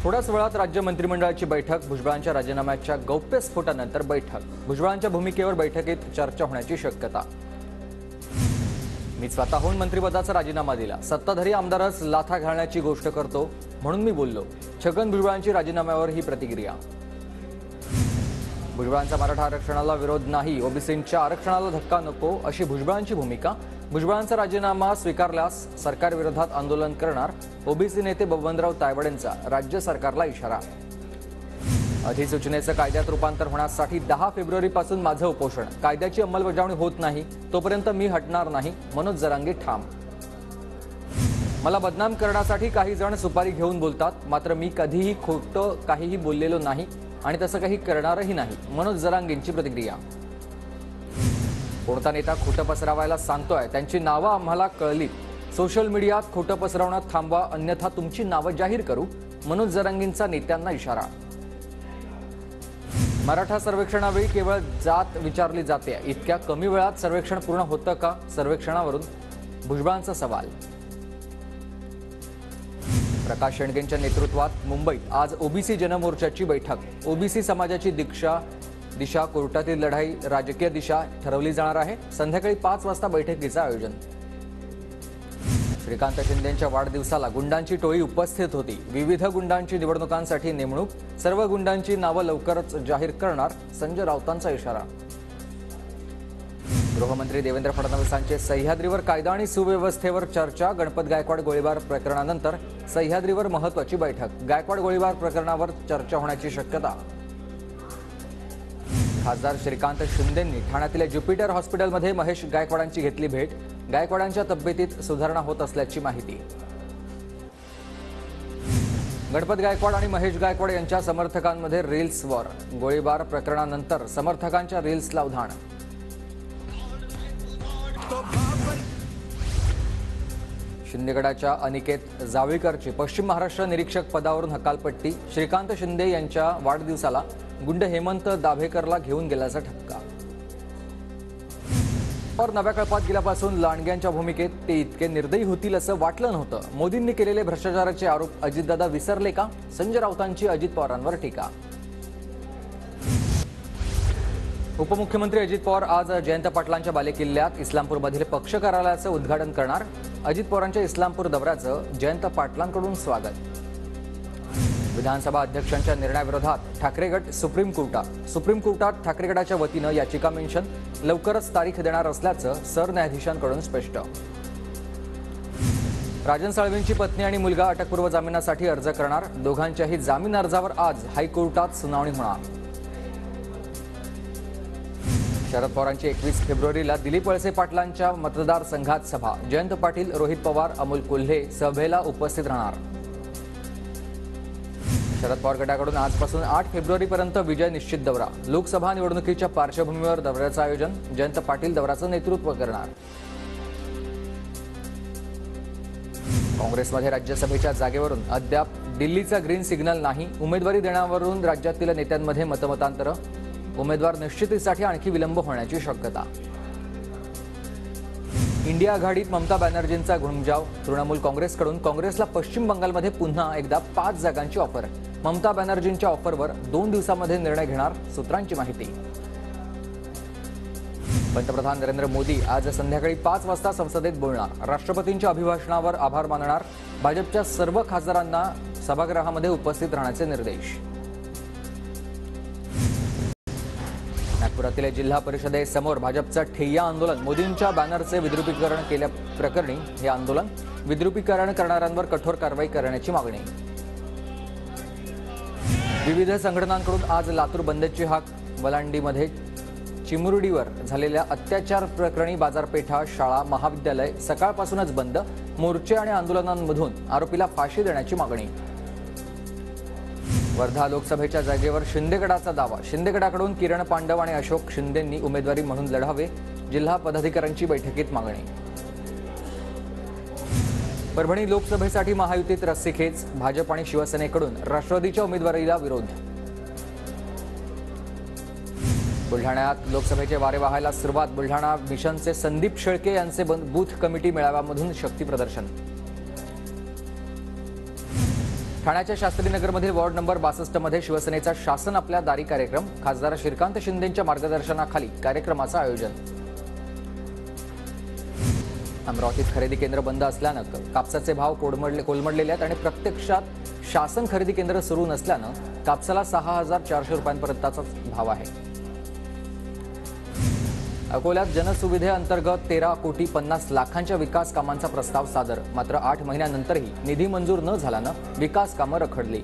थोड्याच वेळात राज्य मंत्रिमंडळाची बैठक. भुजबळांच्या राजीनाम्याच्या गौप्यस्फोटानंतर बैठक. भुजबळांच्या भूमिकेवर बैठकीत चर्चा होण्याची शक्यता. मी स्वतःहून मंत्रिपदाचा राजीनामा दिला. सत्ताधारी आमदारच लाथा घालण्याची गोष्ट करतो म्हणून मी बोललो. छगन भुजबळांची राजीनाम्यावर ही प्रतिक्रिया. भुजबळांचा मराठा आरक्षणाला विरोध नाही, ओबीसींच्या आरक्षणाला धक्का नको अशी भुजबळांची भूमिका. भुजबळांचा राजीनामा स्वीकारल्यास सरकारविरोधात आंदोलन करणार. ओबीसी नेते बबनराव तायवाडेंचा राज्य सरकारला इशारा. अधिसूचनेचं कायद्यात रूपांतर होण्यासाठी 10 फेब्रुवारीपासून माझं उपोषण. कायद्याची अंमलबजावणी होत नाही तोपर्यंत मी हटणार नाही. मनोज जरांगे ठाम. मला बदनाम करण्यासाठी काही जण सुपारी घेऊन बोलतात, मात्र मी कधीही खोटं काहीही बोललेलो नाही आणि तसं काही करणारही नाही. मनोज जरांगेंची प्रतिक्रिया. कोणता नेता खोटं पसरवायला सांगतोय त्यांची नावं आम्हाला कळली. सोशल मीडियात खोटं पसरवणं थांबवा, अन्यथा तुमची नावं जाहीर करू. मनोज जरांगेंचा नेत्यांना इशारा. मराठा सर्वेक्षणावेळी केवळ जात विचारली जाते. इतक्या कमी वेळात सर्वेक्षण पूर्ण होतं का? सर्वेक्षणावरून भुजबळांचा सवाल. प्रकाश शेंडगेंच्या नेतृत्वात मुंबईत आज ओबीसी जनमोर्चाची बैठक. ओबीसी समाजाची दिशा, कोर्टातील लढाई, राजकीय दिशा ठरवली जाणार आहे. संध्याकाळी 5 वाजता बैठकीचं आयोजन. श्रीकांत शिंदेंच्या वाढदिवसाला गुंडांची टोळी उपस्थित होती. विविध गुंडांची निवडणुकांसाठी नेमणूक. सर्व गुंडांची नावं लवकरच जाहीर करणार. संजय राऊतांचा इशारा. गृहमंत्री देवेंद्र फडणवीसांचे सह्याद्रीवर कायदा आणि सुव्यवस्थेवर चर्चा. गणपत गायकवाड गोळीबार प्रकरणानंतर सह्याद्रीवर महत्त्वाची बैठक. गायकवाड गोळीबार प्रकरणावर चर्चा होण्याची शक्यता. खासदार श्रीकांत शिंदेंनी ठाण्यातील ज्युपिटर हॉस्पिटलमध्ये महेश गायकवाडांची घेतली भेट. गायकवाडांच्या तब्येतीत सुधारणा होत असल्याची माहिती. गणपत गायकवाड आणि महेश गायकवाड यांच्या समर्थकांमध्ये रील्स वॉर. गोळीबार प्रकरणानंतर समर्थकांच्या रील्सला उधाण. शिंदेगडाच्या अनिकेत जावळीकरची पश्चिम महाराष्ट्र निरीक्षक पदावरून हकालपट्टी. श्रीकांत शिंदे यांच्या वाढदिवसाला गुंड हेमंत दाभेकरला घेऊन गेल्याचा ठपका. और नव्या कळपात गेल्यापासून लांडग्यांच्या भूमिकेत ते इतके निर्दयी होतील असं वाटलं नव्हतं. मोदींनी केलेले भ्रष्टाचाराचे आरोप अजितदादा विसरले का? संजय राऊतांची अजित पवारांवर टीका. उपमुख्यमंत्री अजित पवार आज जयंत पाटलांच्या बालेकिल्ल्यात इस्लामपूरमधील पक्ष कार्यालयाचं उद्घाटन करणार. अजित पवारांच्या इस्लामपूर दौऱ्याचं जयंत पाटलांकडून स्वागत. विधानसभा अध्यक्षांच्या निर्णयाविरोधात ठाकरे गट सुप्रीम कोर्टात. सुप्रीम कोर्टात ठाकरे गटाच्या वतीनं याचिका मेन्शन. लवकरच तारीख देणार असल्याचं सरन्यायाधीशांकडून स्पष्ट. राजन साळवींची पत्नी आणि मुलगा अटकपूर्व जामिनासाठी अर्ज करणार. दोघांच्याही जामीन अर्जावर आज हायकोर्टात सुनावणी होणार. शरद पवारांची 21 फेब्रुवारीला दिलीप वळसे पाटलांच्या मतदारसंघात सभा. जयंत पाटील, रोहित पवार, अमोल कोल्हे सभेला उपस्थित राहणार. शरद पवार गटाकडून आजपासून 8 फेब्रुवारीपर्यंत विजय निश्चित दौरा. लोकसभा निवडणुकीच्या पार्श्वभूमीवर दौऱ्याचं आयोजन. जयंत पाटील दौऱ्याचं नेतृत्व करणार. काँग्रेसमध्ये राज्यसभेच्या जागेवरून अद्याप दिल्लीचा ग्रीन सिग्नल नाही. उमेदवारी देण्यावरून राज्यातील नेत्यांमध्ये मतमतांतर. उमेदवार निश्चितीसाठी आणखी विलंब होण्याची शक्यता. इंडिया आघाडीत ममता बॅनर्जींचा घुमजाव. तृणमूल काँग्रेसकडून काँग्रेसला पश्चिम बंगालमध्ये पुन्हा एकदा 5 जागांची ऑफर. ममता बॅनर्जींच्या ऑफरवर 2 दिवसांमध्ये निर्णय घेणार. सूत्रांची माहिती. पंतप्रधान नरेंद्र मोदी आज संध्याकाळी 5 वाजता संसदेत बोलणार. राष्ट्रपतींच्या अभिभाषणावर आभार मानणार. भाजपच्या सर्व खासदारांना सभागृहामध्ये उपस्थित राहण्याचे निर्देश. नागपुरातील जिल्हा परिषदेसमोर भाजपचं ठिय्या आंदोलन. मोदींच्या बॅनरचे विद्रुपीकरण केल्याप्रकरणी हे आंदोलन. विद्रुपीकरण करणाऱ्यांवर कठोर कारवाई करण्याची मागणी. विविध संघटनांकडून आज लातूर बंदची हाक. वलांडीमध्ये चिमुरडीवर झालेल्या अत्याचार प्रकरणी बाजारपेठा, शाळा, महाविद्यालय सकाळपासूनच बंद. मोर्चे आणि आंदोलनांमधून आरोपीला फाशी देण्याची मागणी. वर्धा लोकसभेच्या जागेवर शिंदेगडाचा दावा. शिंदेगडाकडून किरण पांडव आणि अशोक शिंदेंनी उमेदवारी म्हणून लढावे. जिल्हा पदाधिकाऱ्यांची बैठकीत मागणी. परभणी लोकसभेसाठी महायुतीत रस्सीखेच. भाजप आणि शिवसेनेकडून राष्ट्रवादीच्या उमेदवारीला विरोध. बुलढाण्यात लोकसभेचे वारे वाहायला सुरुवात. बुलढाणा मिशनचे संदीप शेळके यांचे बूथ कमिटी मेळाव्यामधून शक्ती प्रदर्शन. ठाण्याच्या शास्त्रीनगरमधील वॉर्ड नंबर 62 मध्ये शिवसेनेचा शासन आपल्या दारी कार्यक्रम, खासदार श्रीकांत शिंदेंच्या मार्गदर्शनाखाली कार्यक्रमाचं आयोजन. अमरावतीत खरेदी केंद्र बंद असल्यानं कापसाचे भाव कोलमडलेले आहेत आणि प्रत्यक्षात शासन खरेदी केंद्र सुरू नसल्यानं कापसाला 6,400 रुपयांपर्यंतचा भाव आहे. अकोल्यात जनसुविधेअंतर्गत 13,50,00,000च्या विकास कामांचा प्रस्ताव सादर. मात्र 8 महिन्यानंतरही निधी मंजूर न झाल्यानं विकास कामं रखडली.